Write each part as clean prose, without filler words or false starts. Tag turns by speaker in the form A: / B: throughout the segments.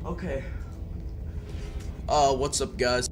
A: Okay. What's up, guys?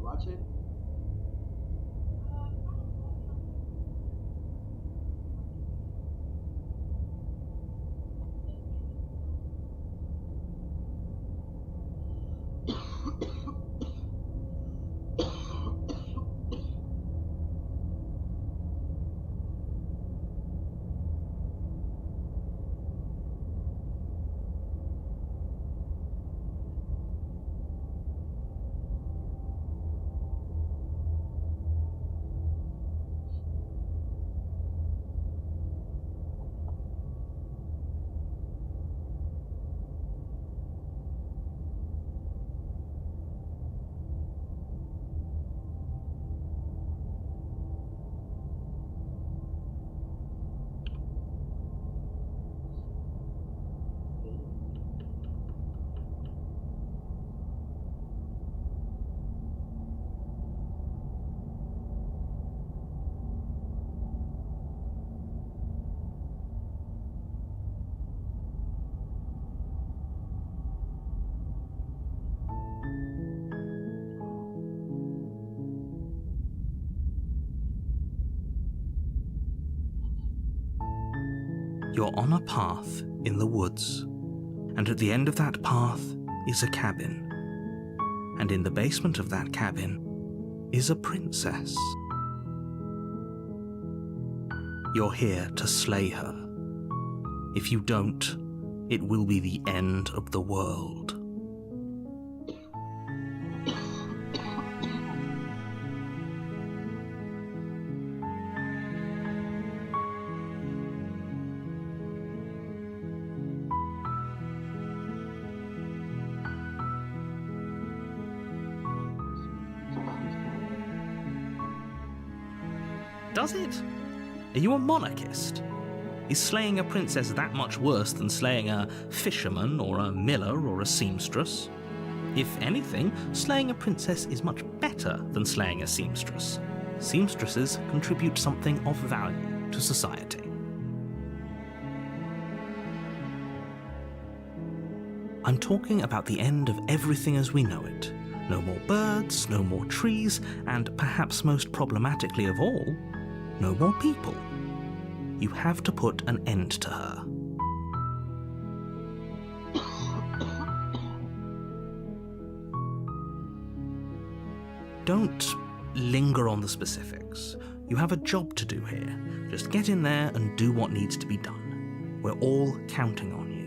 B: Watch it.
C: You're on a path in the woods, and at the end of that path is a cabin. And in the basement of that cabin is a princess. You're here to slay her. If you don't, it will be the end of the world. Does it? Are you a monarchist? Is slaying a princess that much worse than slaying a fisherman or a miller or a seamstress? If anything, slaying a princess is much better than slaying a seamstress. Seamstresses contribute something of value to society. I'm talking about the end of everything as we know it. No more birds, no more trees, and perhaps most problematically of all, no more people. You have to put an end to her. Don't linger on the specifics. You have a job to do here. Just get in there and do what needs to be done. We're all counting on you.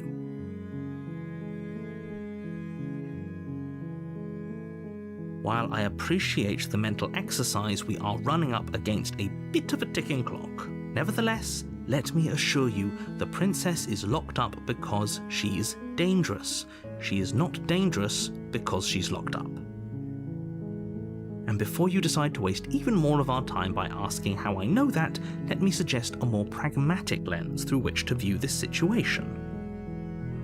C: While I appreciate the mental exercise, we are running up against a bit of a ticking clock. Nevertheless, let me assure you, the princess is locked up because she's dangerous. She is not dangerous because she's locked up. And before you decide to waste even more of our time by asking how I know that, let me suggest a more pragmatic lens through which to view this situation.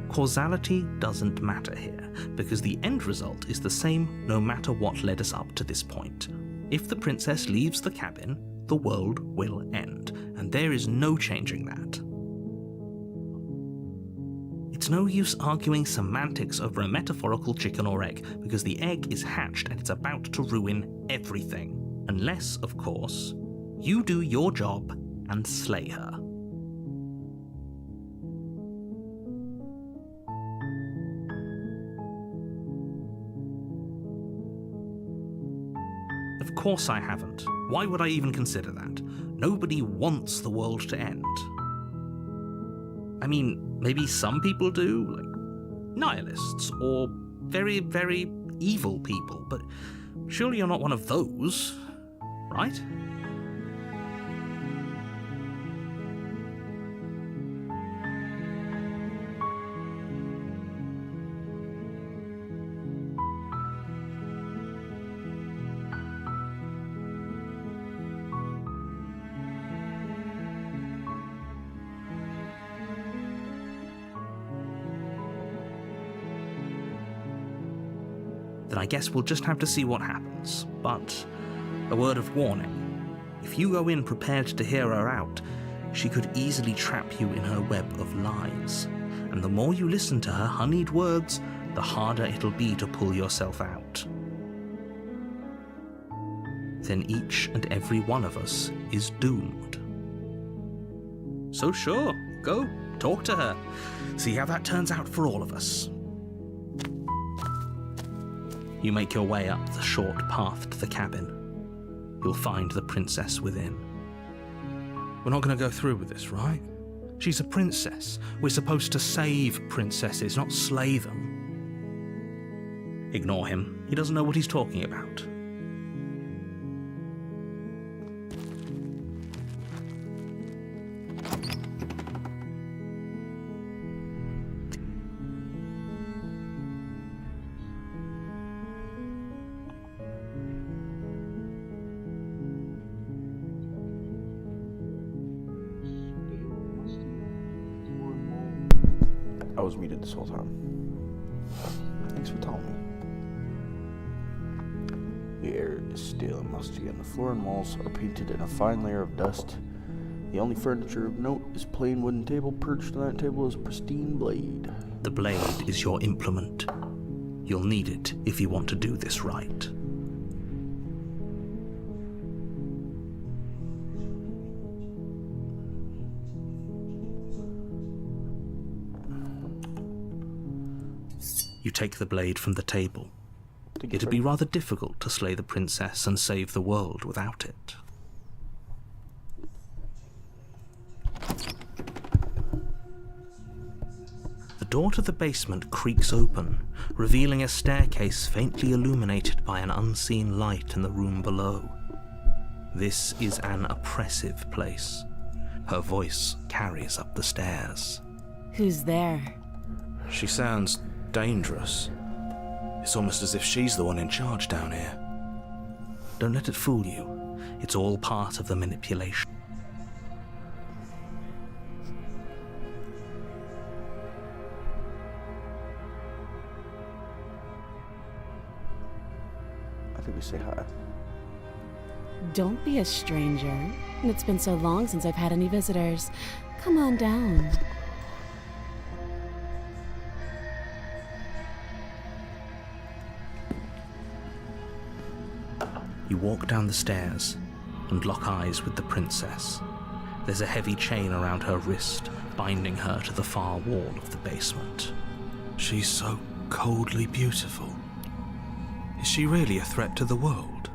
C: Causality doesn't matter here, because the end result is the same no matter what led us up to this point. If the princess leaves the cabin, the world will end, and there is no changing that. It's no use arguing semantics over a metaphorical chicken or egg, because the egg is hatched and it's about to ruin everything. Unless, of course, you do your job and slay her. Of course I haven't. Why would I even consider that? Nobody wants the world to end. I mean, maybe some people do, like nihilists, or very, very evil people, but surely you're not one of those, right? Then I guess we'll just have to see what happens. But a word of warning. If you go in prepared to hear her out, she could easily trap you in her web of lies. And the more you listen to her honeyed words, the harder it'll be to pull yourself out. Then each and every one of us is doomed. So sure, go, talk to her. See how that turns out for all of us. You make your way up the short path to the cabin. You'll find the princess within.
A: We're not going to go through with this, right? She's a princess. We're supposed to save princesses, not slay them.
C: Ignore him. He doesn't know what he's talking about.
B: I was muted this whole time. Thanks for telling me. The air is stale and musty, and the floor and walls are painted in a fine layer of dust. The only furniture of note is a plain wooden table. Perched on that table is a pristine blade.
C: The blade is your implement. You'll need it if you want to do this right. You take the blade from the table. It'd be rather difficult to slay the princess and save the world without it. The door to the basement creaks open, revealing a staircase faintly illuminated by an unseen light in the room below. This is an oppressive place. Her voice carries up the stairs.
D: Who's there?
A: She sounds dangerous. It's almost as if she's the one in charge down here.
C: Don't let it fool you. It's all part of the manipulation.
B: I think we say hi.
D: Don't be a stranger. It's been so long since I've had any visitors. Come on down.
C: You walk down the stairs and lock eyes with the princess. There's a heavy chain around her wrist, binding her to the far wall of the basement.
A: She's so coldly beautiful. Is she really a threat to the world?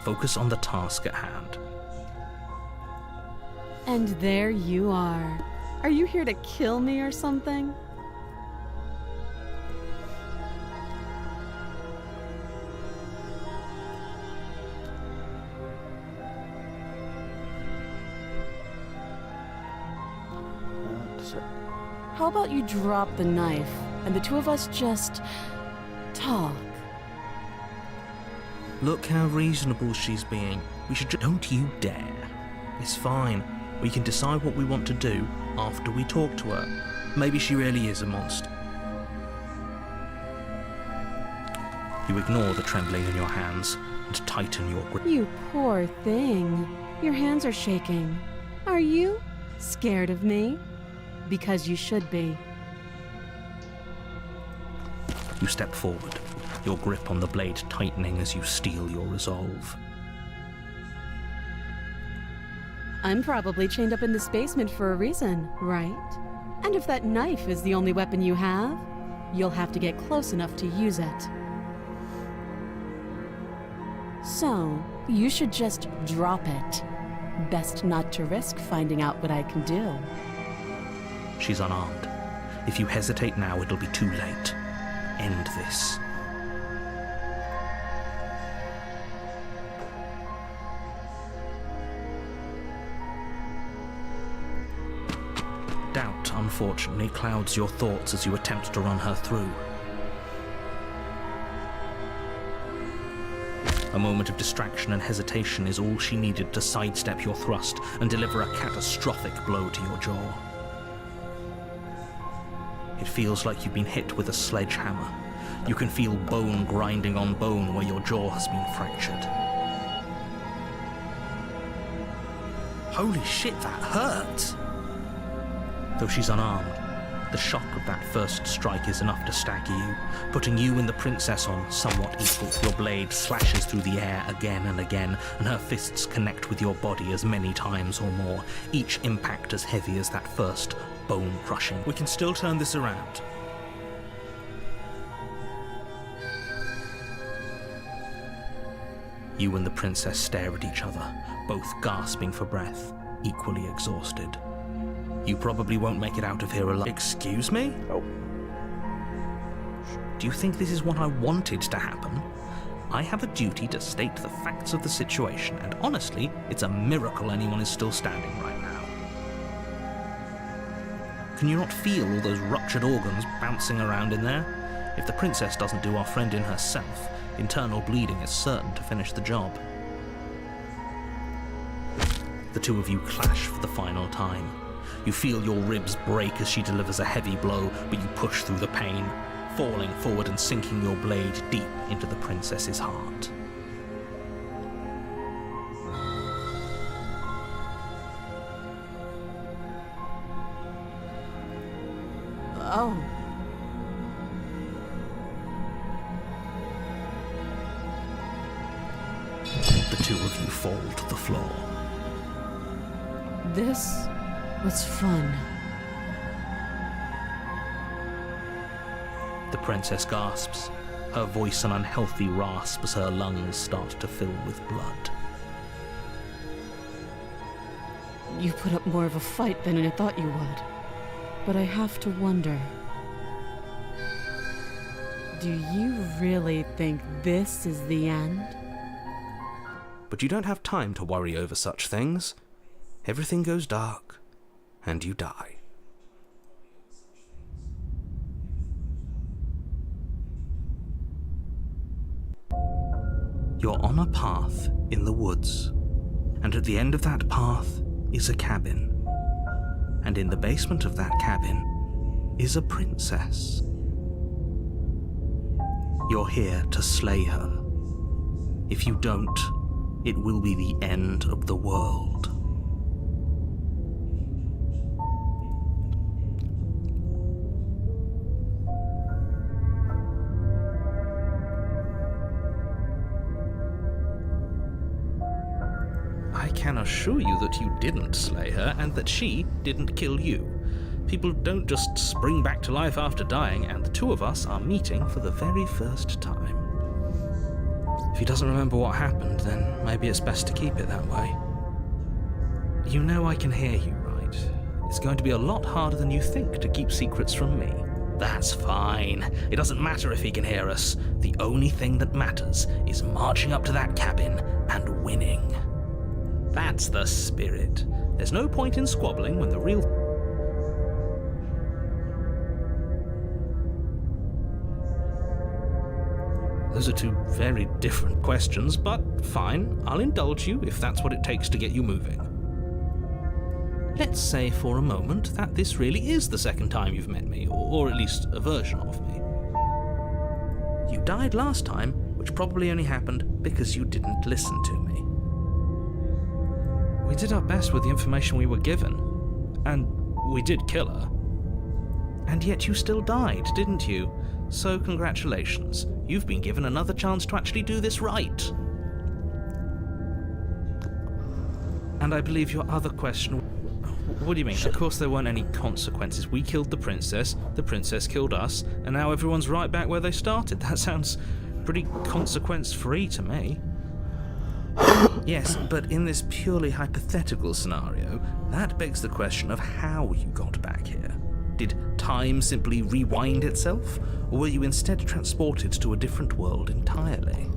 C: Focus on the task at hand.
D: And there you are. Are you here to kill me or something? How about you drop the knife, and the two of us just talk?
C: Look how reasonable she's being. We should Don't you dare. It's fine. We can decide what we want to do after we talk to her. Maybe she really is a monster. You ignore the trembling in your hands and tighten your grip.
D: You poor thing. Your hands are shaking. Are you scared of me? Because you should be.
C: You step forward, your grip on the blade tightening as you steel your resolve.
D: I'm probably chained up in this basement for a reason, right? And if that knife is the only weapon you have, you'll have to get close enough to use it. So, you should just drop it. Best not to risk finding out what I can do.
C: She's unarmed. If you hesitate now, it'll be too late. end this. Doubt, unfortunately, clouds your thoughts as you attempt to run her through. A moment of distraction and hesitation is all she needed to sidestep your thrust and deliver a catastrophic blow to your jaw. It feels like you've been hit with a sledgehammer. You can feel bone grinding on bone where your jaw has been fractured. Holy shit, that hurt! Though she's unarmed, the shock of that first strike is enough to stagger you, putting you and the princess on somewhat equal. Your blade slashes through the air again and again, and her fists connect with your body as many times or more, each impact as heavy as that first, bone-crushing.
A: We can still turn this around.
C: You and the princess stare at each other, both gasping for breath, equally exhausted. You probably won't make it out of here alive.
A: Excuse me?
B: Oh.
C: Do you think this is what I wanted to happen? I have a duty to state the facts of the situation, and honestly, it's a miracle anyone is still standing right now. Can you not feel all those ruptured organs bouncing around in there? If the princess doesn't do our friend in herself, internal bleeding is certain to finish the job. The two of you clash for the final time. You feel your ribs break as she delivers a heavy blow, but you push through the pain, falling forward and sinking your blade deep into the princess's heart.
D: Oh.
C: The two of you fall to the floor.
D: This was fun.
C: The princess gasps, her voice an unhealthy rasp as her lungs start to fill with blood.
D: You put up more of a fight than I thought you would. But I have to wonder, do you really think this is the end?
A: But you don't have time to worry over such things. Everything goes dark, and you die.
C: You're on a path in the woods, and at the end of that path is a cabin. And in the basement of that cabin is a princess. You're here to slay her. If you don't, it will be the end of the world.
A: I can assure you that you didn't slay her and that she didn't kill you. People don't just spring back to life after dying, and the two of us are meeting for the very first time. If he doesn't remember what happened, then maybe it's best to keep it that way. You know I can hear you, right? It's going to be a lot harder than you think to keep secrets from me. That's fine. It doesn't matter if he can hear us. The only thing that matters is marching up to that cabin and winning. That's the spirit. There's no point in squabbling when the real... Those are two very different questions, but fine, I'll indulge you if that's what it takes to get you moving. Let's say for a moment that this really is the second time you've met me, or at least a version of me. You died last time, which probably only happened because you didn't listen to me. We did our best with the information we were given, and we did kill her. And yet you still died, didn't you? So congratulations, you've been given another chance to actually do this right. And I believe your other question... What do you mean? Of course there weren't any consequences. We killed the princess killed us, and now everyone's right back where they started. That sounds pretty consequence-free to me. Yes, but in this purely hypothetical scenario, that begs the question of how you got back here. Did time simply rewind itself, or were you instead transported to a different world entirely?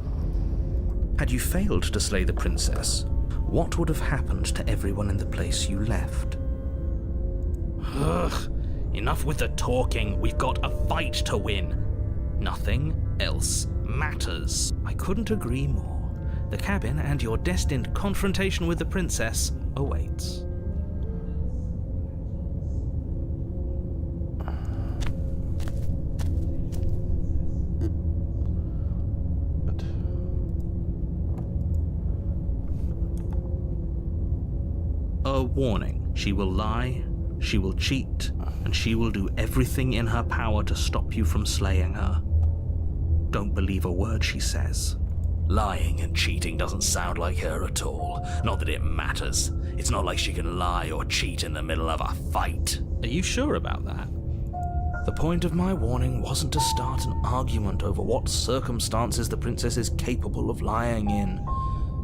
A: Had you failed to slay the princess, what would have happened to everyone in the place you left? Ugh, enough with the talking. We've got a fight to win. Nothing else matters. I couldn't agree more. The cabin and your destined confrontation with the princess awaits. A warning. She will lie, she will cheat, and she will do everything in her power to stop you from slaying her. Don't believe a word she says.
E: Lying and cheating doesn't sound like her at all. Not that it matters. It's not like she can lie or cheat in the middle of a fight.
A: Are you sure about that? The point of my warning wasn't to start an argument over what circumstances the princess is capable of lying in.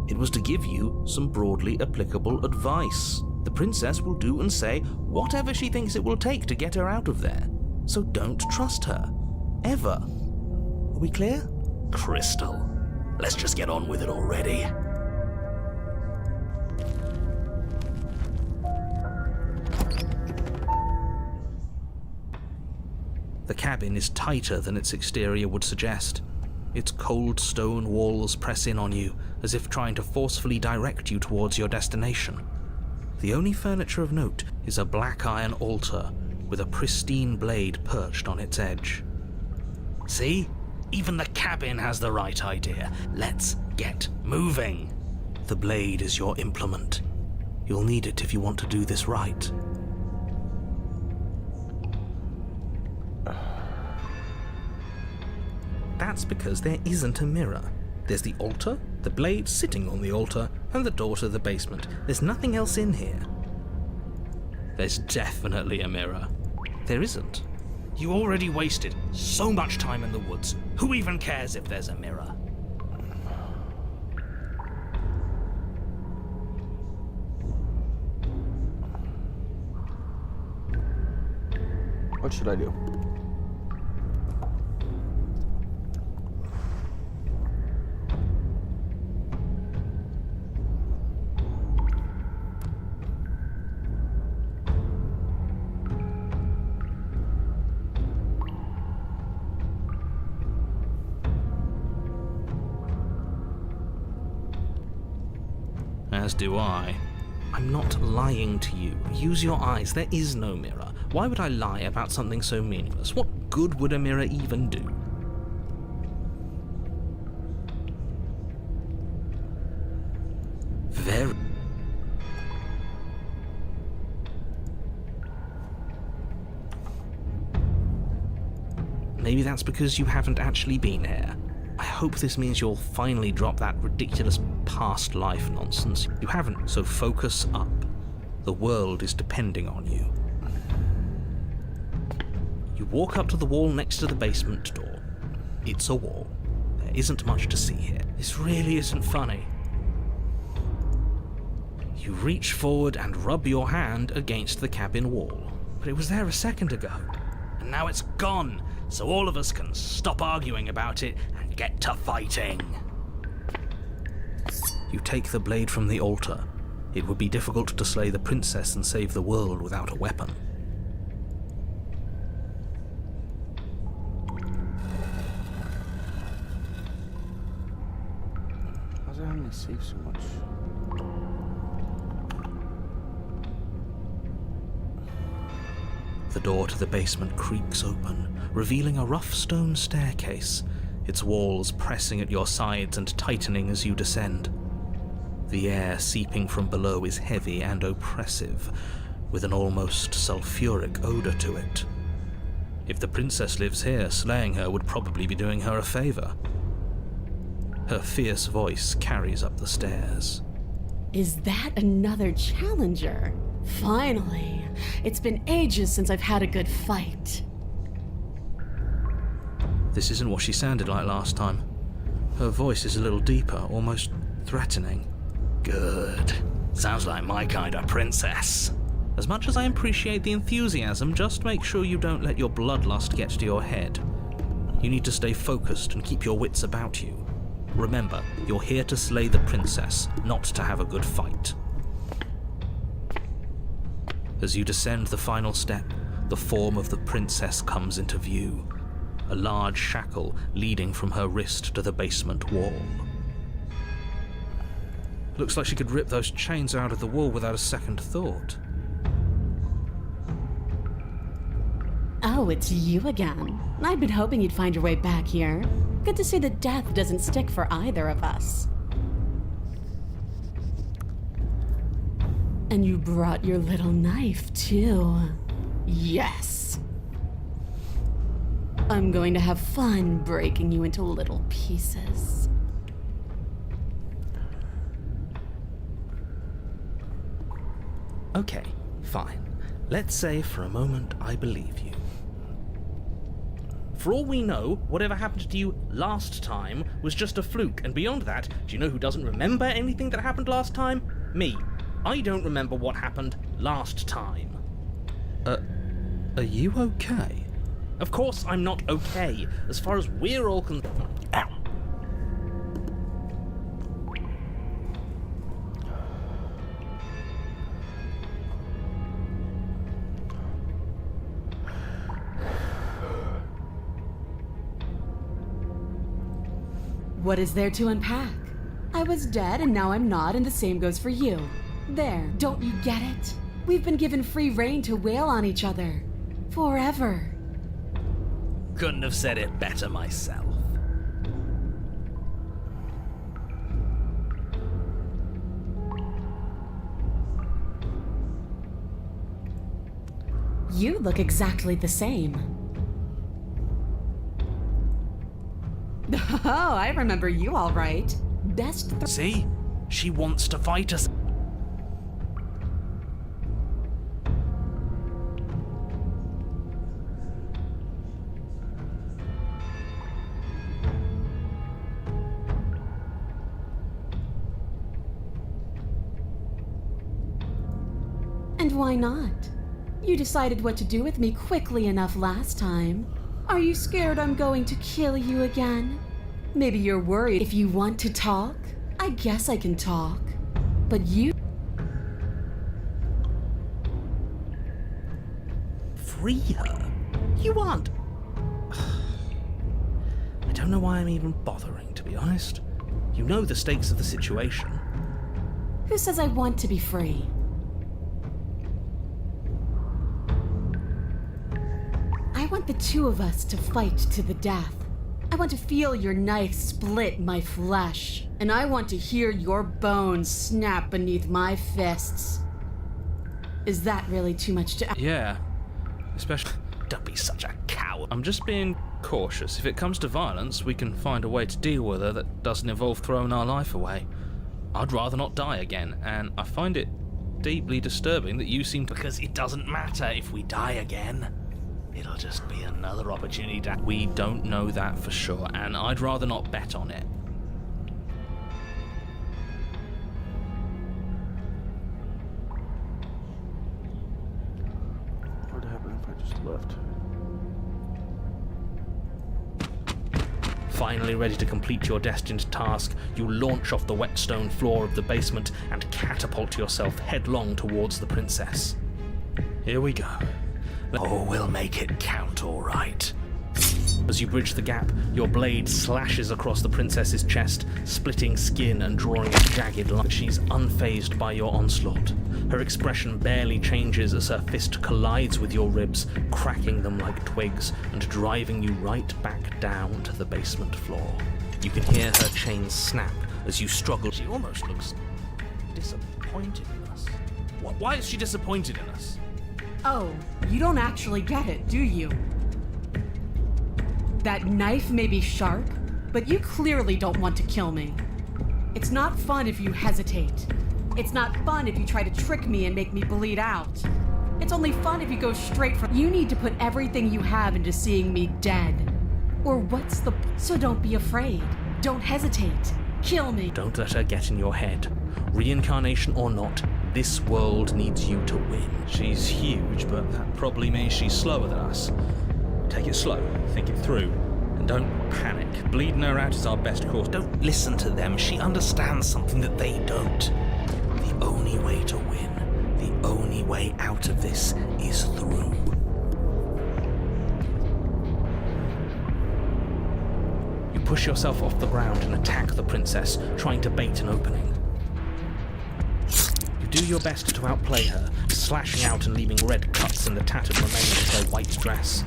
A: It was to give you some broadly applicable advice. The princess will do and say whatever she thinks it will take to get her out of there. So don't trust her. Ever. Are we clear?
E: Crystal, let's just get on with it already.
A: The cabin is tighter than its exterior would suggest. Its cold stone walls press in on you, as if trying to forcefully direct you towards your destination. The only furniture of note is a black iron altar with a pristine blade perched on its edge.
E: See? Even the cabin has the right idea. Let's get moving.
A: The blade is your implement. You'll need it if you want to do this right. That's because there isn't a mirror. There's the altar, the blade sitting on the altar, and the door to the basement. There's nothing else in here. There's definitely a mirror. There isn't.
E: You already wasted so much time in the woods. Who even cares if there's a mirror?
B: What should I do?
A: As do I. I'm not lying to you. Use your eyes. There is no mirror. Why would I lie about something so meaningless? What good would a mirror even do? Very. Maybe that's because you haven't actually been here. I hope this means you'll finally drop that ridiculous past life nonsense. You haven't, so focus up. The world is depending on you. You walk up to the wall next to the basement door. It's a wall. There isn't much to see here. This really isn't funny. You reach forward and rub your hand against the cabin wall. But it was there a second ago.
E: And now it's gone, so all of us can stop arguing about it and get to fighting.
A: You take the blade from the altar. It would be difficult to slay the princess and save the world without a weapon.
B: How's that having me save so much?
A: The door to the basement creaks open, revealing a rough stone staircase, its walls pressing at your sides and tightening as you descend. The air seeping from below is heavy and oppressive, with an almost sulfuric odor to it. If the princess lives here, slaying her would probably be doing her a favor. Her fierce voice carries up the stairs.
D: Is that another challenger? Finally! It's been ages since I've had a good fight.
A: This isn't what she sounded like last time. Her voice is a little deeper, almost threatening.
E: Good. Sounds like my kind of princess.
A: As much as I appreciate the enthusiasm, just make sure you don't let your bloodlust get to your head. You need to stay focused and keep your wits about you. Remember, you're here to slay the princess, not to have a good fight. As you descend the final step, the form of the princess comes into view. A large shackle leading from her wrist to the basement wall. Looks like she could rip those chains out of the wall without a second thought.
D: Oh, it's you again. I'd been hoping you'd find your way back here. Good to see that death doesn't stick for either of us. And you brought your little knife, too. Yes. I'm going to have fun breaking you into little pieces.
A: Okay, fine. Let's say for a moment I believe you. For all we know, whatever happened to you last time was just a fluke, and beyond that, do you know who doesn't remember anything that happened last time? Me. I don't remember what happened last time.
B: Are you okay?
A: Of course I'm not okay. As far as we're all concerned... Ow.
D: What is there to unpack? I was dead and now I'm not, and the same goes for you. There, don't you get it? We've been given free rein to wail on each other. Forever.
E: Couldn't have said it better myself.
D: You look exactly the same. Oh, I remember you all right.
E: See? She wants to fight us.
D: And why not? You decided what to do with me quickly enough last time. Are you scared I'm going to kill you again? Maybe you're worried. If you want to talk, I guess I can talk. But you...
A: Free her? You aren't... I don't know why I'm even bothering, to be honest. You know the stakes of the situation.
D: Who says I want to be free? I want the two of us to fight to the death. I want to feel your knife split my flesh, and I want to hear your bones snap beneath my fists. Is that really too much to ask?
A: Yeah. Especially...
E: Don't be such a coward.
A: I'm just being cautious. If it comes to violence, we can find a way to deal with her that doesn't involve throwing our life away. I'd rather not die again, and I find it deeply disturbing that you seem to...
E: Because it doesn't matter if we die again. It'll just be another opportunity to...
A: We don't know that for sure, and I'd rather not bet on it.
B: What would happen if I just left?
A: Finally ready to complete your destined task, you launch off the wet stone floor of the basement and catapult yourself headlong towards the princess. Here we go.
E: Oh, we'll make it count, all right.
A: As you bridge the gap, your blade slashes across the princess's chest, splitting skin and drawing a jagged line. But she's unfazed by your onslaught. Her expression barely changes as her fist collides with your ribs, cracking them like twigs and driving you right back down to the basement floor. You can hear her chains snap as you struggle.
E: She almost looks disappointed in us.
A: Why is she disappointed in us?
D: Oh, you don't actually get it, do you? That knife may be sharp, but you clearly don't want to kill me. It's not fun if you hesitate. It's not fun if you try to trick me and make me bleed out. It's only fun if you go straight for... You need to put everything you have into seeing me dead. Or what's the... So don't be afraid. Don't hesitate. Kill me.
A: Don't let her get in your head. Reincarnation or not, This world needs you to win. She's huge, but that probably means she's slower than us. Take it slow, think it through, and don't panic. Bleeding her out is our best course.
C: Don't listen to them. She understands something that they don't. The only way to win, the only way out of this is through.
A: You push yourself off the ground and attack the princess, trying to bait an opening. You do your best to outplay her, slashing out and leaving red cuts in the tattered remains of her white dress.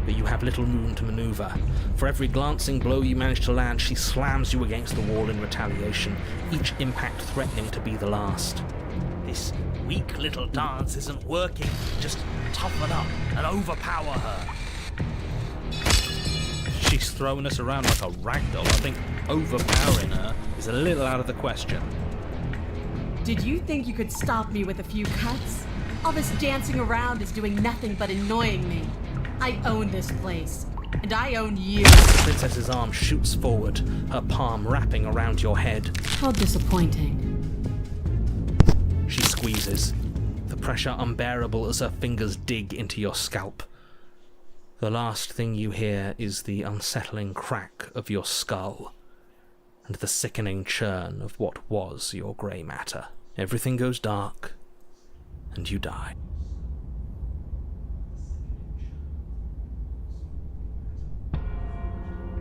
A: But you have little room to maneuver. For every glancing blow you manage to land, she slams you against the wall in retaliation, each impact threatening to be the last.
C: This weak little dance isn't working. Just toughen up and overpower her.
A: She's throwing us around like a ragdoll. I think overpowering her is a little out of the question.
D: Did you think you could stop me with a few cuts? All this dancing around is doing nothing but annoying me. I own this place, and I own you.
A: The princess's arm shoots forward, her palm wrapping around your head.
D: How disappointing.
A: She squeezes, the pressure unbearable as her fingers dig into your scalp. The last thing you hear is the unsettling crack of your skull, and the sickening churn of what was your grey matter. Everything goes dark, and you die.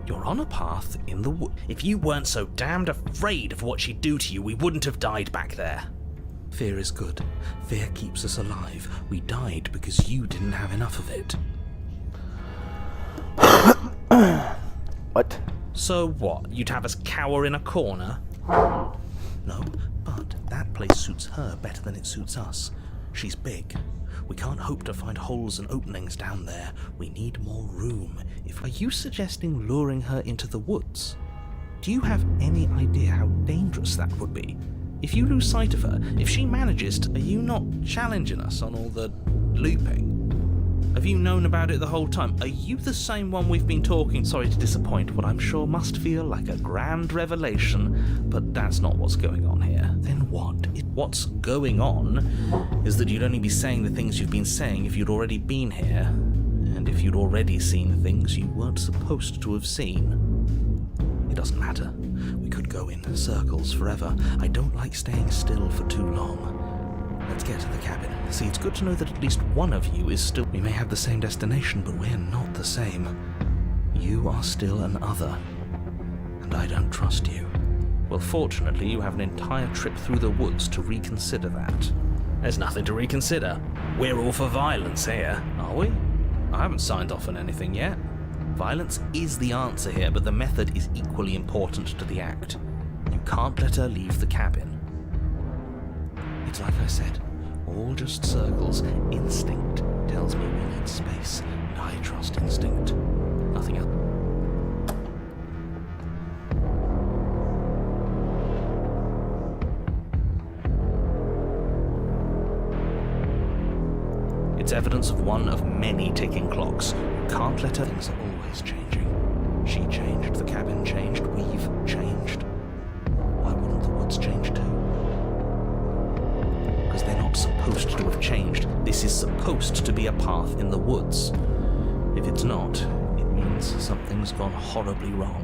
C: You're on a path in the wood. If you weren't so damned afraid of what she'd do to you, we wouldn't have died back there.
A: Fear is good. Fear keeps us alive. We died because you didn't have enough of it.
B: What?
C: So what? You'd have us cower in a corner?
A: No, but that place suits her better than it suits us. She's big. We can't hope to find holes and openings down there. We need more room. Are you suggesting luring her into the woods? Do you have any idea how dangerous that would be? If you lose sight of her, if she manages to... Are you not challenging us on all the looping? Have you known about it the whole time? Are you the same one we've been talking? Sorry to disappoint what I'm sure must feel like a grand revelation, but that's not what's going on here. Then what? What's going on is that you'd only be saying the things you've been saying if you'd already been here, and if you'd already seen things you weren't supposed to have seen. It doesn't matter. We could go in circles forever. I don't like staying still for too long. Let's get to the cabin. See, it's good to know that at least one of you is still... We may have the same destination, but we're not the same. You are still an other, and I don't trust you. Well, fortunately, you have an entire trip through the woods to reconsider that. There's nothing to reconsider. We're all for violence here. Are we? I haven't signed off on anything yet. Violence is the answer here, but the method is equally important to the act. You can't let her leave the cabin. It's like I said, all just circles. Instinct tells me we need space, and I trust instinct. Nothing else. It's evidence of one of many ticking clocks. You can't let her... Things are always changing. She changed, the cabin changed, we've changed. Why wouldn't the woods change too? Because they're not supposed to have changed. This is supposed to be a path in the woods. If it's not, it means something's gone horribly wrong.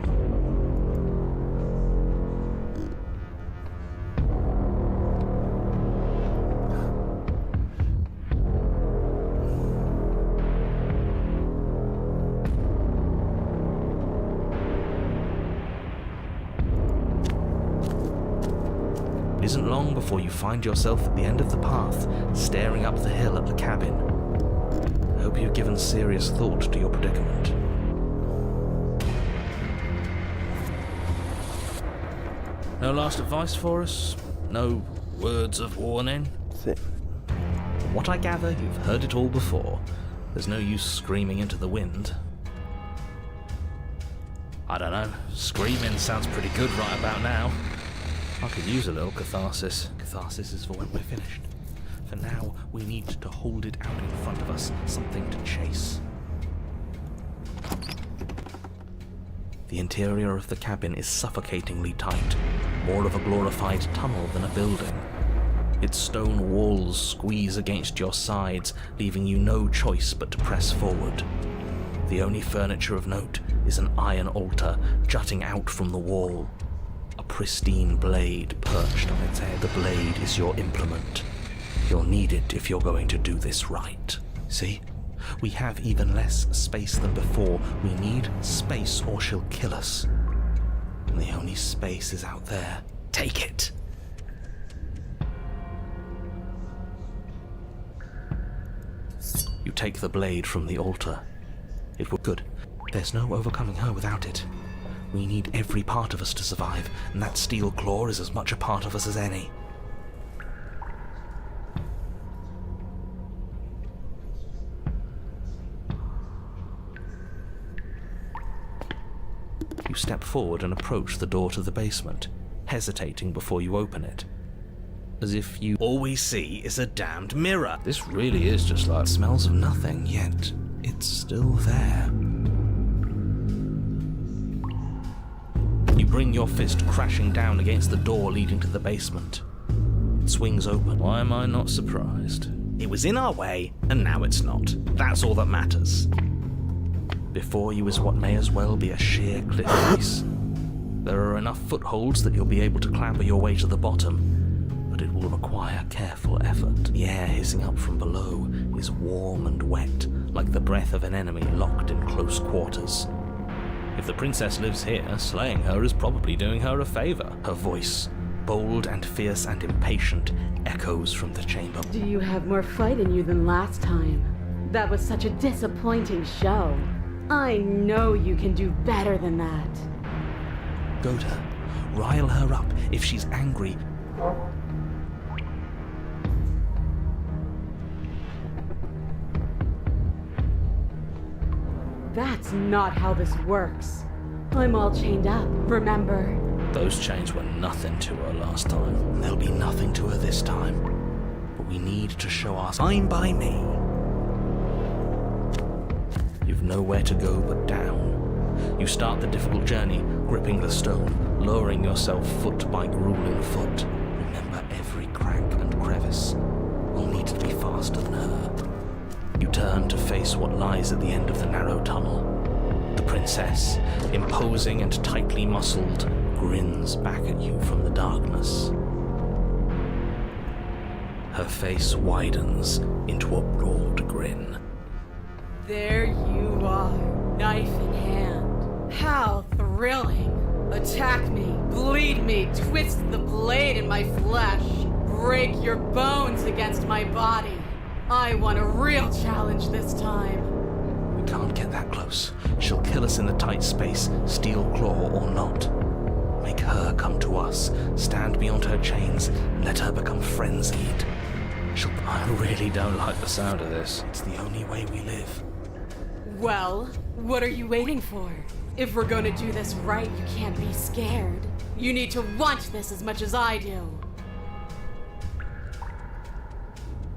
A: It isn't long before you find yourself at the end of the path, staring up the hill at the cabin. I hope you've given serious thought to your predicament. No last advice for us? No words of warning? From what I gather, you've heard it all before. There's no use screaming into the wind. I don't know. Screaming sounds pretty good right about now. I could use a little catharsis. Catharsis is for when we're finished. For now, we need to hold it out in front of us, something to chase. The interior of the cabin is suffocatingly tight, more of a glorified tunnel than a building. Its stone walls squeeze against your sides, leaving you no choice but to press forward. The only furniture of note is an iron altar jutting out from the wall. A pristine blade perched on its head. The blade is your implement. You'll need it if you're going to do this right. See? We have even less space than before. We need space or she'll kill us. And the only space is out there. Take it! You take the blade from the altar. It will good. There's no overcoming her without it. We need every part of us to survive, and that steel claw is as much a part of us as any. You step forward and approach the door to the basement, hesitating before you open it. As if you
E: All we see is a damned mirror.
A: This really is just like smells of nothing, yet it's still there. You bring your fist crashing down against the door leading to the basement. It swings open. Why am I not surprised?
E: It was in our way, and now it's not. That's all that matters.
A: Before you is what may as well be a sheer cliff face. There are enough footholds that you'll be able to clamber your way to the bottom, but it will require careful effort. The air hissing up from below is warm and wet, like the breath of an enemy locked in close quarters. If the princess lives here, slaying her is probably doing her a favor. Her voice, bold and fierce and impatient, echoes from the chamber.
D: Do you have more fight in you than last time? That was such a disappointing show. I know you can do better than that.
A: Goad her. Rile her up. If she's angry,
D: That's not how this works. I'm all chained up, remember?
A: those chains were nothing to her last time. And they'll be nothing to her this time. But we need to show our sign by me. You've nowhere to go but down. You start the difficult journey, gripping the stone, lowering yourself foot by grueling foot. Remember every crack and crevice. We'll need to be faster than her. You turn to face what lies at the end of the narrow tunnel. The princess, imposing and tightly muscled, grins back at you from the darkness. Her face widens into a broad grin.
D: There you are, knife in hand. How thrilling. Attack me, bleed me, twist the blade in my flesh, break your bones against my body. I want a real challenge this time.
A: We can't get that close. She'll kill us in the tight space, steel claw or not. Make her come to us, stand beyond her chains, let her become frenzied. I really don't like the sound of this. It's the only way we live.
D: Well, what are you waiting for? If we're gonna do this right, you can't be scared. You need to want this as much as I do.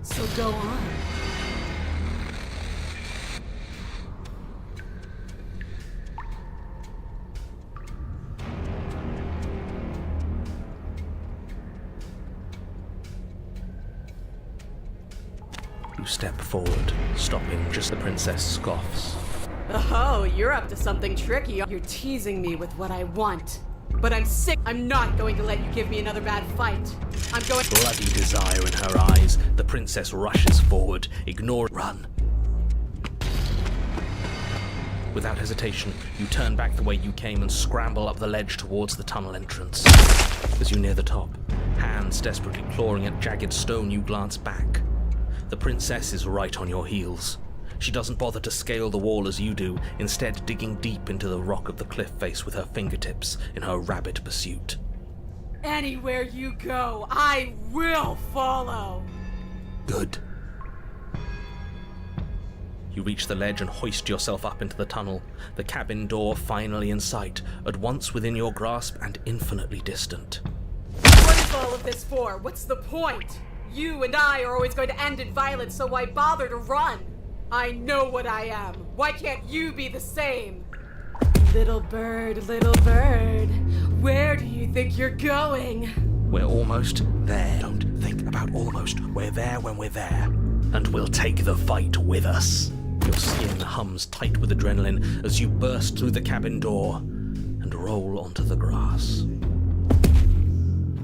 D: So go on.
A: You step forward, stopping just the princess scoffs.
D: Oh, you're up to something tricky. You're teasing me with what I want. But I'm sick. I'm not going to let you give me another bad fight. I'm going.
A: Bloody desire in her eyes, the princess rushes forward, run. Without hesitation, you turn back the way you came and scramble up the ledge towards the tunnel entrance. As you near the top, hands desperately clawing at jagged stone, you glance back. The princess is right on your heels. She doesn't bother to scale the wall as you do, instead digging deep into the rock of the cliff face with her fingertips in her rabid pursuit.
D: Anywhere you go, I will follow.
A: Good. You reach the ledge and hoist yourself up into the tunnel, the cabin door finally in sight, at once within your grasp and infinitely distant.
D: What is all of this for? What's the point? You and I are always going to end in violence, so why bother to run? I know what I am. Why can't you be the same? Little bird, where do you think you're going?
A: We're almost there.
E: Don't think about almost. We're there when we're there. And we'll take the fight with us.
A: Your skin hums tight with adrenaline as you burst through the cabin door and roll onto the grass.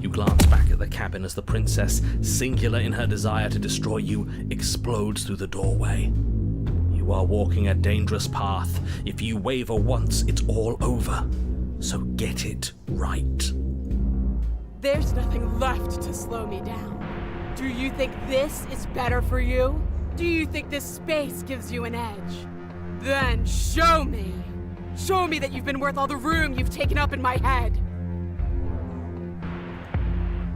A: You glance back at the cabin as the princess, singular in her desire to destroy you, explodes through the doorway. You are walking a dangerous path. If you waver once, it's all over. So get it right.
D: There's nothing left to slow me down. Do you think this is better for you? Do you think this space gives you an edge? Then show me! Show me that you've been worth all the room you've taken up in my head!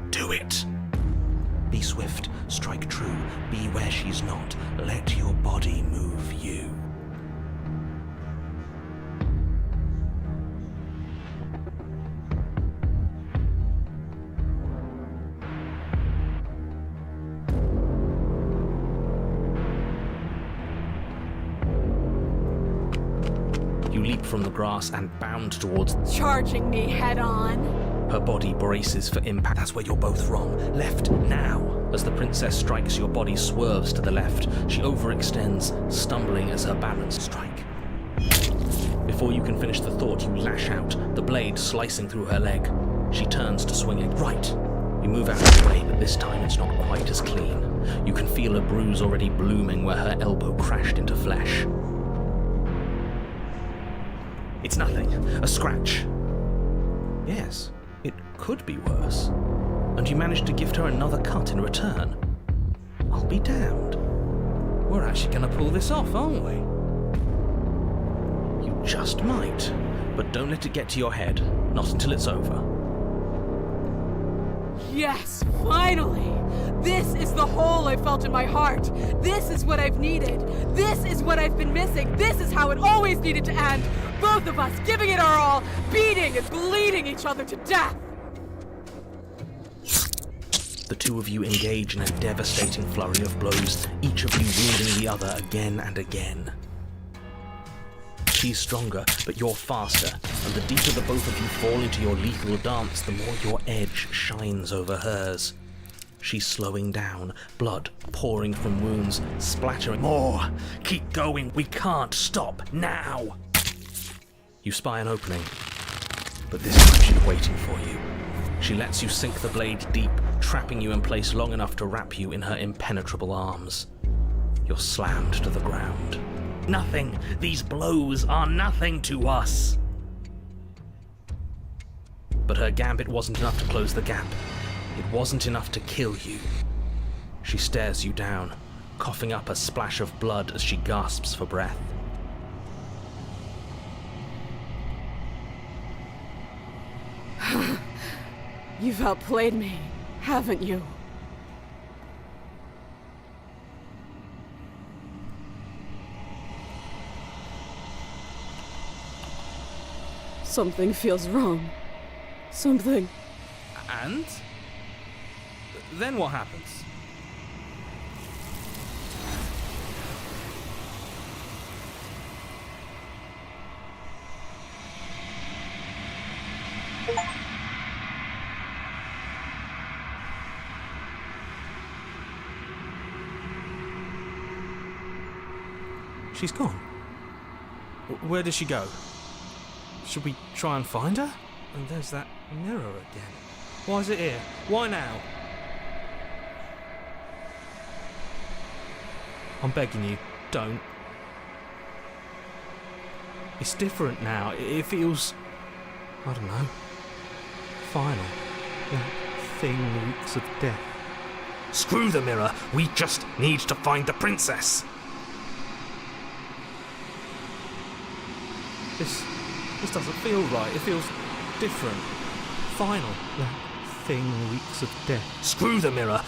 E: Do it.
A: Be swift, strike true, be where she's not. Let your body move you. You leap from the grass and bound towards.
D: Charging me head on?
A: Her body braces for impact. That's where you're both wrong. Left, now! As the princess strikes, your body swerves to the left. She overextends, stumbling as her balance strike. Before you can finish the thought, you lash out, the blade slicing through her leg. She turns to swing it. Right! You move out of the way, but this time it's not quite as clean. You can feel a bruise already blooming where her elbow crashed into flesh. It's nothing. A scratch. Yes. It could be worse. And you managed to gift her another cut in return. I'll be damned. We're actually going to pull this off, aren't we? You just might. But don't let it get to your head. Not until it's over.
D: Yes, finally! This is the hole I felt in my heart. This is what I've needed. This is what I've been missing. This is how it always needed to end. Both of us giving it our all, beating and bleeding each other to death.
A: The two of you engage in a devastating flurry of blows, each of you wounding the other again and again. She's stronger, but you're faster, and the deeper the both of you fall into your lethal dance, the more your edge shines over hers. She's slowing down, blood pouring from wounds, splattering.
E: More. Keep going. We can't stop now.
A: You spy an opening, but this time she's waiting for you. She lets you sink the blade deep, trapping you in place long enough to wrap you in her impenetrable arms. You're slammed to the ground.
E: Nothing. These blows are nothing to us.
A: But her gambit wasn't enough to close the gap. It wasn't enough to kill you. She stares you down, coughing up a splash of blood as she gasps for breath.
D: You've outplayed me, haven't you? Something feels wrong. Something.
A: And? Then what happens? She's gone. Where did she go? Should we try and find her? And there's that mirror again. Why is it here? Why now? I'm begging you, don't. It's different now. It feels, I don't know, final. That thing reeks of death.
E: Screw the mirror. We just need to find the princess.
A: This doesn't feel right. It feels different. Final. That thing reeks of death.
E: Screw the mirror.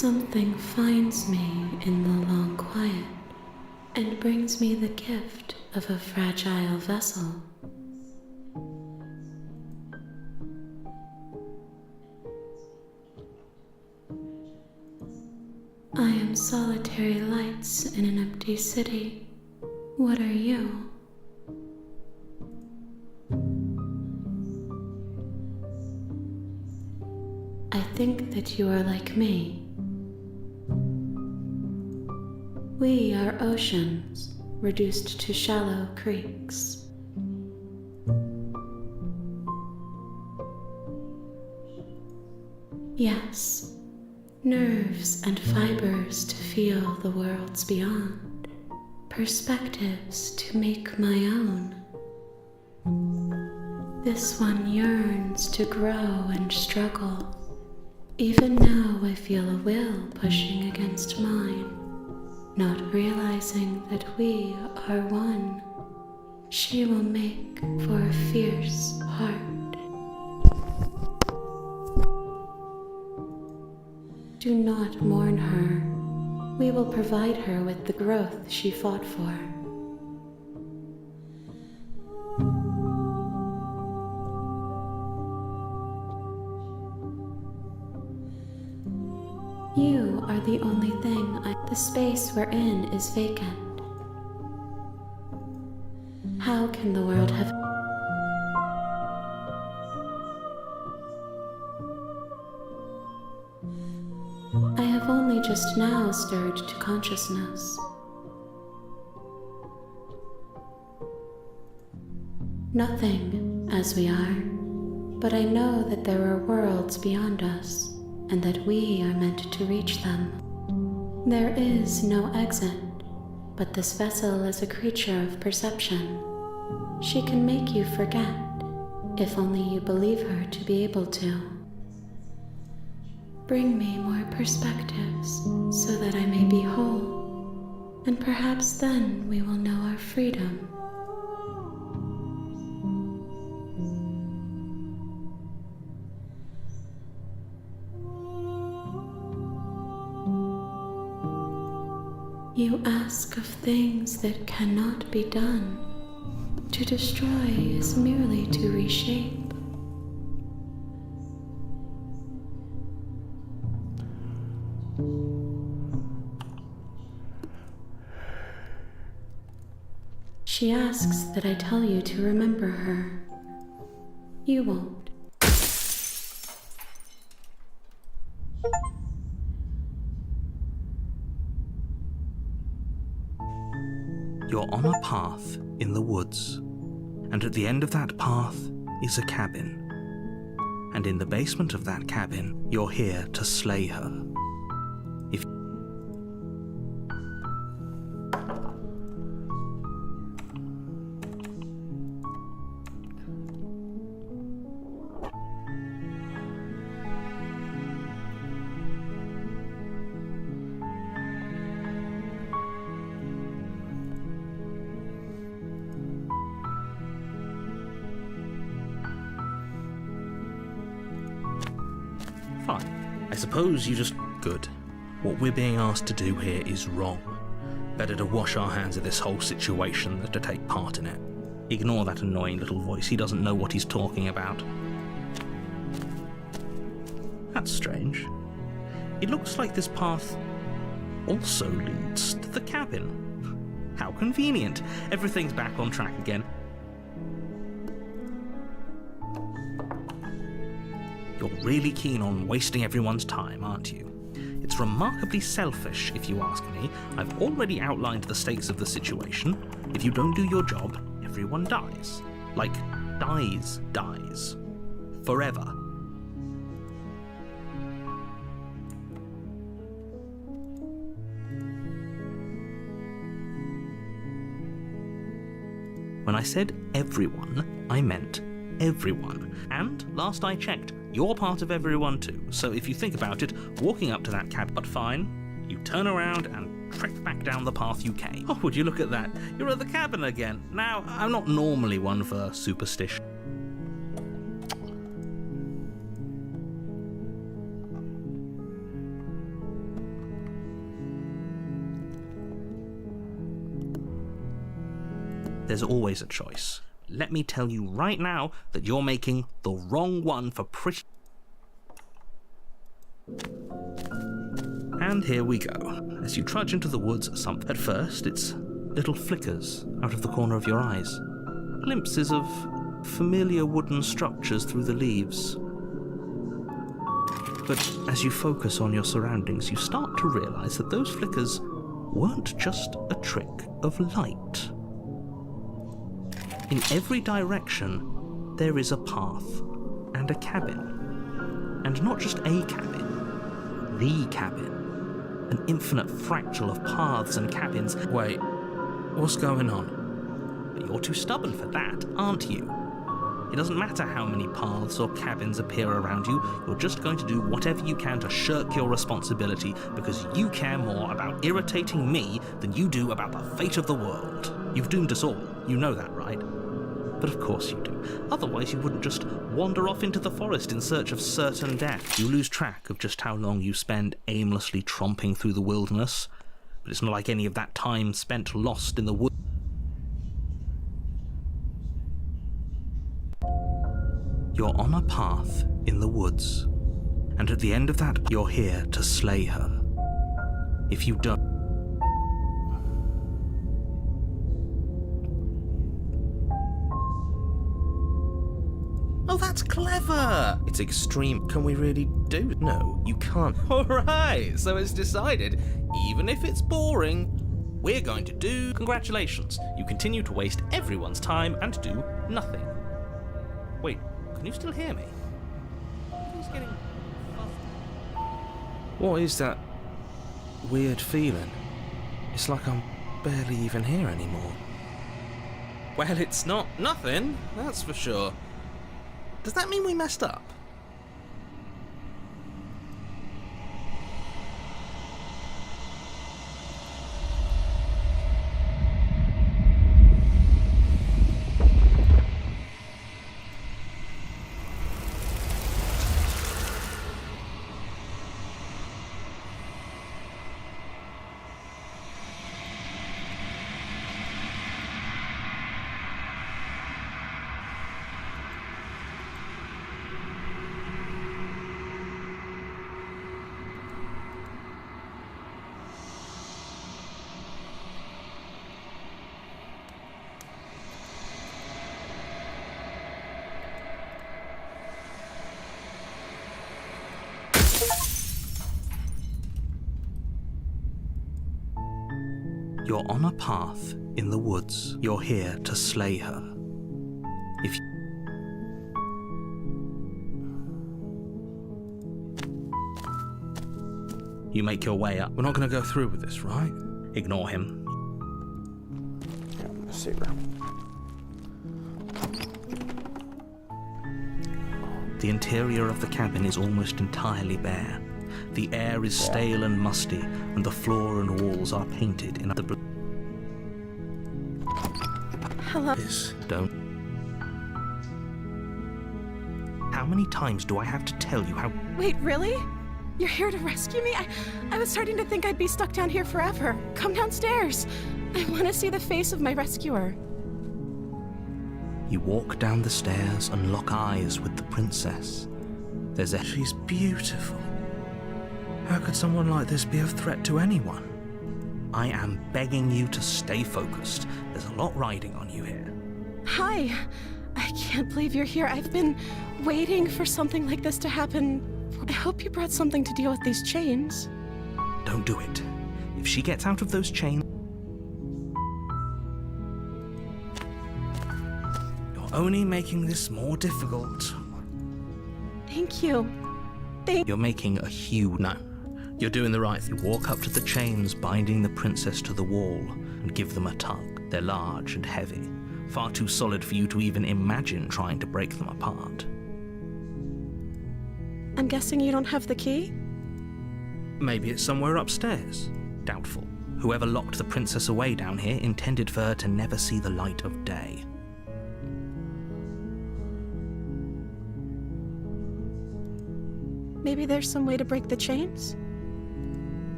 F: Something finds me in the long quiet and brings me the gift of a fragile vessel. I am solitary lights in an empty city. What are you? I think that you are like me. We are oceans, reduced to shallow creeks. Yes, nerves and fibers to feel the worlds beyond, perspectives to make my own. This one yearns to grow and struggle. Even now I feel a will pushing against mine, not realizing that we are one. She will make for a fierce heart. Do not mourn her. We will provide her with the growth she fought for. You are the only thing. The space we're in is vacant. How can the world have... I have only just now stirred to consciousness. Nothing, as we are, but I know that there are worlds beyond us, and that we are meant to reach them. There is no exit, but this vessel is a creature of perception. She can make you forget, if only you believe her to be able to. Bring me more perspectives, so that I may be whole, and perhaps then we will know our freedom. You ask of things that cannot be done. To destroy is merely to reshape. She asks that I tell you to remember her. You won't.
C: You're on a path in the woods, and at the end of that path is a cabin. And in the basement of that cabin, you're here to slay her. If Fine. I suppose you just... Good. What we're being asked to do here is wrong. Better to wash our hands of this whole situation than to take part in it. Ignore that annoying little voice. He doesn't know what he's talking about. That's strange. It looks like this path also leads to the cabin. How convenient. Everything's back on track again. You're really keen on wasting everyone's time, aren't you? It's remarkably selfish, if you ask me. I've already outlined the stakes of the situation. If you don't do your job, everyone dies. Like, dies. Forever. When I said everyone, I meant everyone. And, last I checked, you're part of everyone too. So if you think about it, walking up to that cab, but fine, you turn around and trek back down the path you came. Oh, would you look at that? You're at the cabin again. Now, I'm not normally one for superstition. there's always a choice. Let me tell you right now that you're making the wrong one for pretty... And here we go. As you trudge into the woods, at first it's little flickers out of the corner of your eyes. Glimpses of familiar wooden structures through the leaves. But as you focus on your surroundings, you start to realize that those flickers weren't just a trick of light. In every direction, there is a path and a cabin. And not just a cabin, the cabin. An infinite fractal of paths and cabins.
A: Wait, what's going on?
C: But you're too stubborn for that, aren't you? It doesn't matter how many paths or cabins appear around you, you're just going to do whatever you can to shirk your responsibility because you care more about irritating me than you do about the fate of the world. You've doomed us all, you know that, right? But of course you do. Otherwise you wouldn't just wander off into the forest in search of certain death. You lose track of just how long you spend aimlessly tromping through the wilderness. But it's not like any of that time spent lost in the woods. You're on a path in the woods, and at the end of that, you're here to slay her. If you don't...
A: Oh, that's clever! It's extreme. Can we really do? No, you can't. Alright, so it's decided. Even if it's boring, we're going to do... Congratulations, you continue to waste everyone's time and do nothing. Wait, can you still hear me? He's getting... What is that weird feeling? It's like I'm barely even here anymore. Well, it's not nothing, that's for sure. Does that mean we messed up?
C: You're on a path in the woods. You're here to slay her. If you make your way up,
A: We're not going to go through with this, right?
C: ignore him.
B: Yeah, I'm gonna save her.
C: The interior of the cabin is almost entirely bare. The air is stale and musty, and the floor and walls are painted in the blue.
D: Hello.
C: Don't. How many times do I have to tell you how...
D: Wait, really? You're here to rescue me? I was starting to think I'd be stuck down here forever. Come downstairs. I want to see the face of my rescuer.
C: You walk down the stairs and lock eyes with the princess. There's a...
A: She's beautiful. How could someone like this be of threat to anyone?
C: I am begging you to stay focused. There's a lot riding on you here.
D: Hi. I can't believe you're here. I've been waiting for something like this to happen. I hope you brought something to deal with these chains.
C: Don't do it. If she gets out of those chains...
A: You're only making this more difficult.
D: Thank you.
C: You're making a huge... No. You're doing the right thing. You walk up to the chains binding the princess to the wall and give them a tug. They're large and heavy, far too solid for you to even imagine trying to break them apart.
D: I'm guessing you don't have the key?
A: Maybe it's somewhere upstairs.
C: Doubtful. Whoever locked the princess away down here intended for her to never see the light of day.
D: Maybe there's some way to break the chains?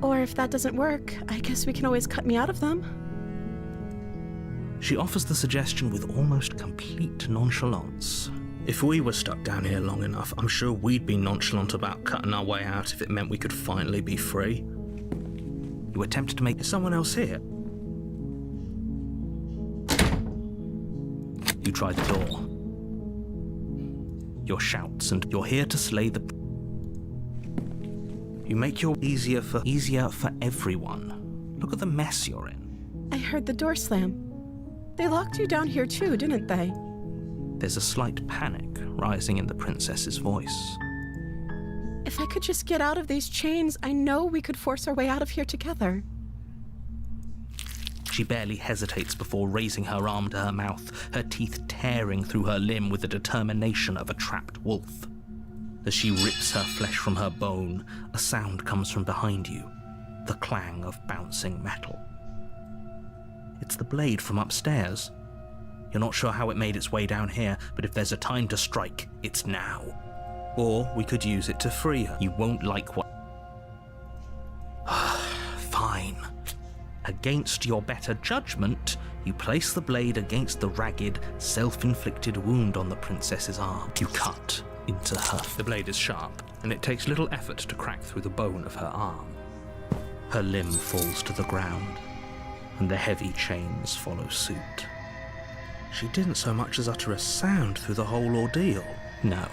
D: Or if that doesn't work, I guess we can always cut me out of them.
C: She offers the suggestion with almost complete nonchalance.
A: If we were stuck down here long enough, I'm sure we'd be nonchalant about cutting our way out if it meant we could finally be free.
C: You attempt to make
A: Is someone else here?
C: You try the door. Your shouts and you're here to slay the... You make your easier for everyone. Look at the mess you're in.
G: I heard the door slam. They locked you down here too, didn't they?
C: There's a slight panic rising in the princess's voice.
G: If I could just get out of these chains, I know we could force our way out of here together.
C: She barely hesitates before raising her arm to her mouth, her teeth tearing through her limb with the determination of a trapped wolf. As she rips her flesh from her bone, a sound comes from behind you, the clang of bouncing metal. It's the blade from upstairs. You're not sure how it made its way down here, but if there's a time to strike, it's now. Or we could use it to free her. You won't like what... Fine. Against your better judgment, you place the blade against the ragged, self-inflicted wound on the princess's arm. You cut into her.
A: The blade is sharp, and it takes little effort to crack through the bone of her arm.
C: Her limb falls to the ground, and the heavy chains follow suit.
A: She didn't so much as utter a sound through the whole ordeal.
C: No,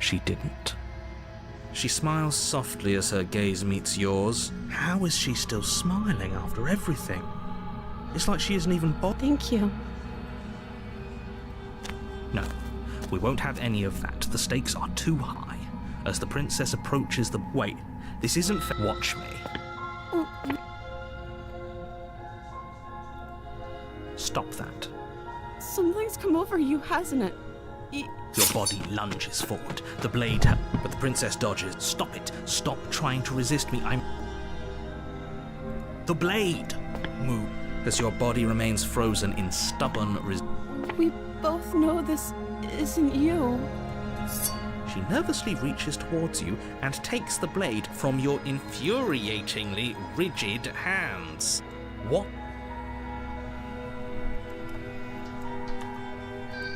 C: she didn't.
A: She smiles softly as her gaze meets yours. How is she still smiling after everything? It's like she isn't even bothered.
G: Thank you.
C: No, we won't have any of that. The stakes are too high. As the princess approaches the... Wait, this isn't fair. Watch me. Stop that.
G: Something's come over you, hasn't it?
C: Your body lunges forward. The blade...
A: But the princess dodges.
C: Stop it. Stop trying to resist me. The blade!
A: Move. As your body remains frozen in stubborn
G: We both know this isn't you.
A: She nervously reaches towards you and takes the blade from your infuriatingly rigid hands. What?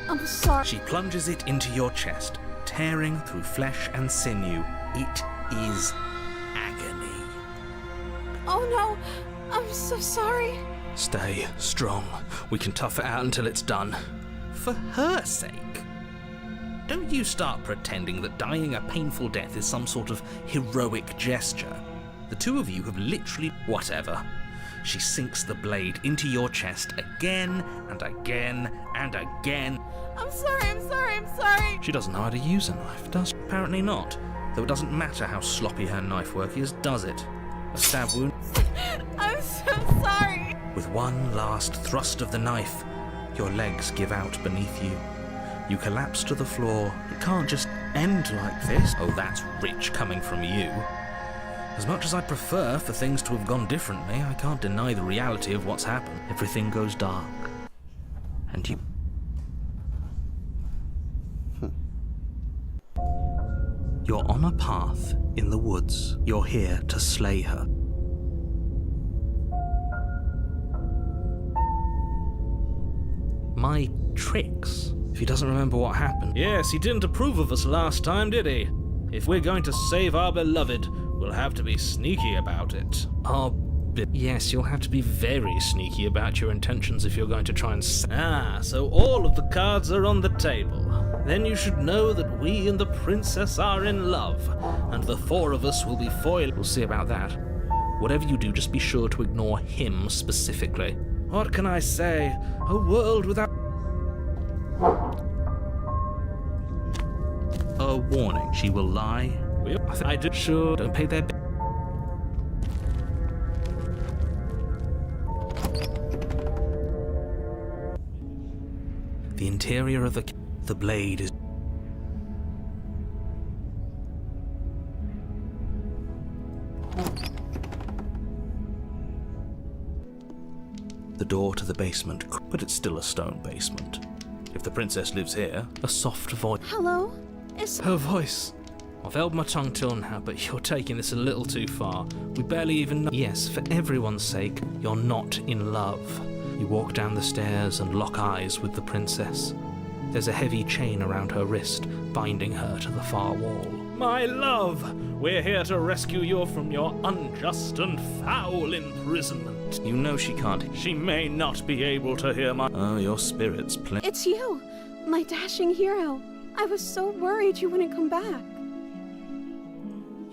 G: I'm sorry.
A: She plunges it into your chest, tearing through flesh and sinew. It is agony.
G: Oh no, I'm so sorry.
A: Stay strong. We can tough it out until it's done. For her sake. Don't you start pretending that dying a painful death is some sort of heroic gesture. The two of you have literally... Whatever. She sinks the blade into your chest again and again and again.
G: I'm sorry.
A: She doesn't know how to use a knife, does she? Apparently not. Though it doesn't matter how sloppy her knife work is, does it? A stab wound.
G: I'm so sorry.
A: With one last thrust of the knife, your legs give out beneath you. You collapse to the floor. It can't just end like this. Oh, that's rich coming from you. As much as I'd prefer for things to have gone differently, I can't deny the reality of what's happened.
C: Everything goes dark. And you... You're on a path in the woods. You're here to slay her. My tricks.
A: If he doesn't remember what happened. Yes, he didn't approve of us last time, did he? If we're going to save our beloved, we'll have to be sneaky about it. Yes, you'll have to be very sneaky about your intentions if you're going to try and... so all of the cards are on the table. Then you should know that we and the princess are in love, and the four of us will be foiled. We'll see about that. Whatever you do, just be sure to ignore him specifically. What can I say? A world without...
C: A warning. She will lie.
A: I do. Sure, don't pay their...
C: The interior of the blade is... The door to the basement, but it's still a stone basement. If the princess lives here, a soft voice...
G: Hello?
A: Her voice. I've held my tongue till now, but you're taking this a little too far. We barely even know... Yes, for everyone's sake, you're not in love.
C: You walk down the stairs and lock eyes with the princess. There's a heavy chain around her wrist, binding her to the far wall.
A: My love, we're here to rescue you from your unjust and foul imprisonment.
C: You know she can't.
A: She may not be able to hear my...
C: Oh, your spirit's playing.
G: It's you, my dashing hero. I was so worried you wouldn't come back.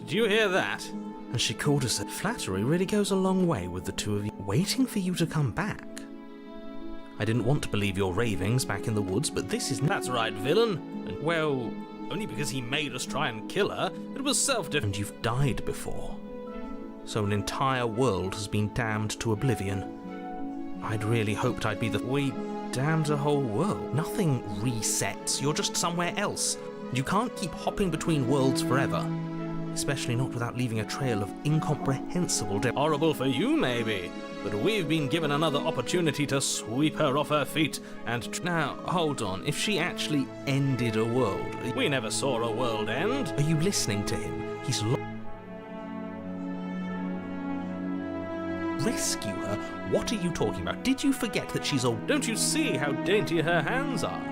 A: Did you hear that?
C: And she called us. Flattery really goes a long way with the two of you. Waiting for you to come back. I didn't want to believe your ravings back in the woods, but this is...
A: That's right, villain. And, well, only because he made us try and kill her. It was self-defense.
C: And you've died before. So an entire world has been damned to oblivion. I'd really hoped I'd be the... We damned a whole world. Nothing resets. You're just somewhere else. You can't keep hopping between worlds forever. Especially not without leaving a trail of incomprehensible
A: Horrible for you, maybe. But we've been given another opportunity to sweep her off her feet and...
C: Now, hold on. If she actually ended a world...
A: We never saw a world end.
C: Are you listening to him? He's... Rescue her? What are you talking about? Did you forget that she's a...
A: Don't you see how dainty her hands are?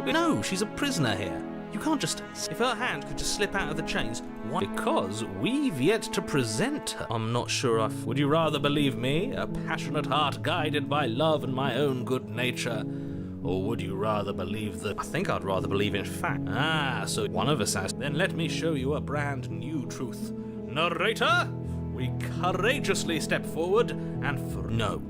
C: No, she's a prisoner here. You can't just... If her hand could just slip out of the chains...
A: Why? Because we've yet to present her.
C: I'm not sure I've...
A: Would you rather believe me, a passionate heart guided by love and my own good nature? Or would you rather believe that...
C: I think I'd rather believe in fact.
A: Ah, so one of us has... Then let me show you a brand new truth. Narrator, we courageously step forward and...
C: No,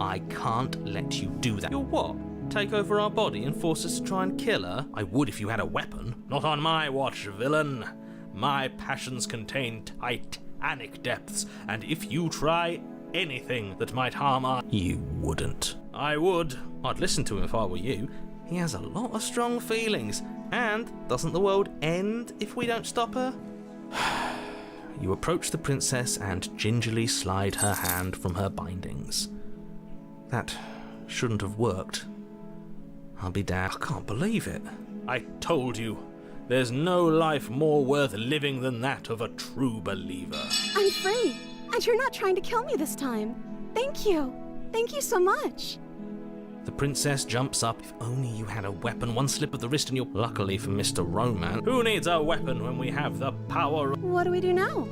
C: I can't let you do that.
A: You're what? Take over our body and force us to try and kill her?
C: I would if you had a weapon.
A: Not on my watch, villain. My passions contain titanic depths, and if you try anything that might harm our...
C: You wouldn't.
A: I would.
C: I'd listen to him if I were you. He has a lot of strong feelings. And doesn't the world end if we don't stop her? You approach the princess and gingerly slide her hand from her bindings. That shouldn't have worked. I'll be damned. I can't believe it.
A: I told you. There's no life more worth living than that of a true believer.
G: I'm free, and you're not trying to kill me this time. Thank you. Thank you so much.
C: The princess jumps up. If only you had a weapon, one slip of the wrist and you're... Luckily for Mr. Romance.
A: Who needs a weapon when we have the power of...
G: What do we do now?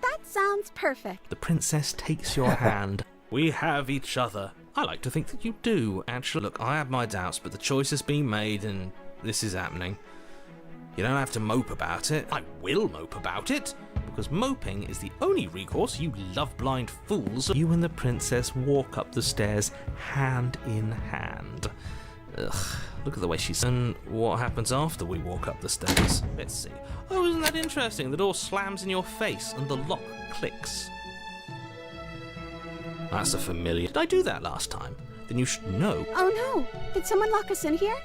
G: That sounds perfect.
C: The princess takes your hand.
A: We have each other.
C: I like to think that you do, actually. Look, I have my doubts, but the choice has been made and this is happening. You don't have to mope about it. I will mope about it, because moping is the only recourse, you love-blind fools. You and the princess walk up the stairs, hand in hand. Ugh, look at the way she's... And what happens after we walk up the stairs? Let's see. Oh, isn't that interesting? The door slams in your face and the lock clicks. That's a familiar... Did I do that last time? Then you should know.
G: Oh no! Did someone lock us in here?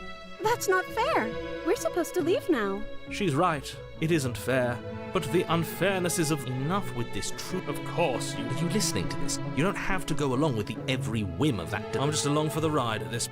G: That's not fair. We're supposed to leave now.
A: She's right. It isn't fair. But the unfairness is of...
C: Enough with this truth.
A: Of course,
C: Are you listening to this? You don't have to go along with the every whim of that...
A: I'm just along for the ride at this...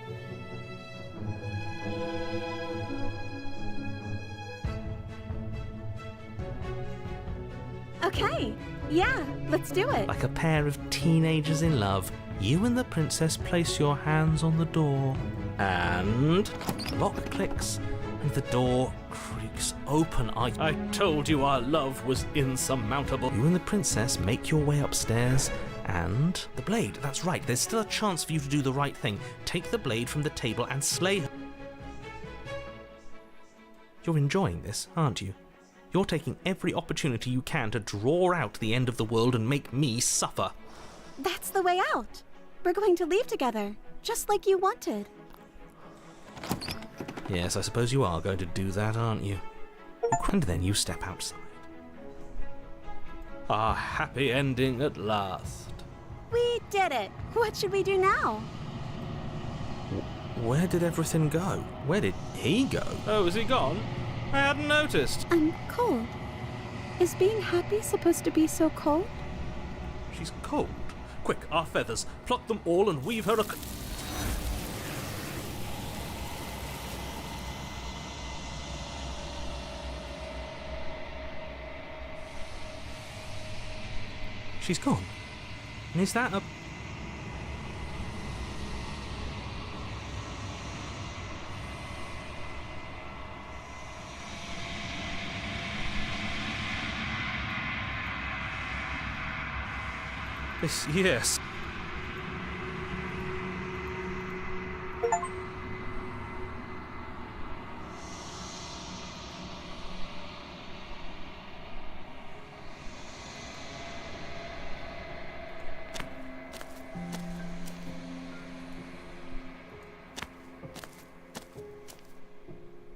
G: Okay. Yeah, let's do it.
C: Like a pair of teenagers in love, you and the princess place your hands on the door. And... lock clicks, and the door creaks open.
A: I told you our love was insurmountable.
C: You and the princess make your way upstairs, and... The blade, that's right, there's still a chance for you to do the right thing. Take the blade from the table and slay her. You're enjoying this, aren't you? You're taking every opportunity you can to draw out the end of the world and make me suffer.
G: That's the way out. We're going to leave together, just like you wanted.
C: Yes, I suppose you are going to do that, aren't you? And then you step outside.
A: A happy ending at last.
G: We did it. What should we do now?
C: Where did everything go? Where did he go?
A: Oh, is he gone? I hadn't noticed.
G: I'm cold. Is being happy supposed to be so cold?
A: She's cold. Quick, our feathers. Pluck them all and weave her a...
C: She's gone. Is that a...
A: Yes.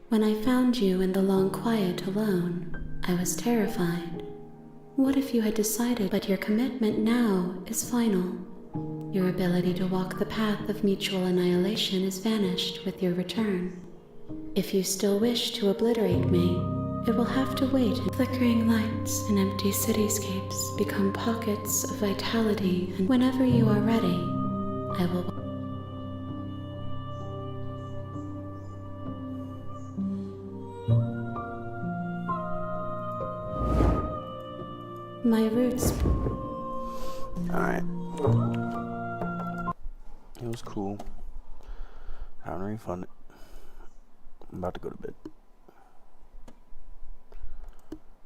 F: When I found you in the long quiet alone, I was terrified. What if you had decided, but your commitment now is final? Your ability to walk the path of mutual annihilation is vanished with your return. If you still wish to obliterate me, it will have to wait. Flickering lights and empty cityscapes become pockets of vitality, and whenever you are ready, I will... My roots...
B: Alright. It was cool. Time to refund it. I'm about to go to bed.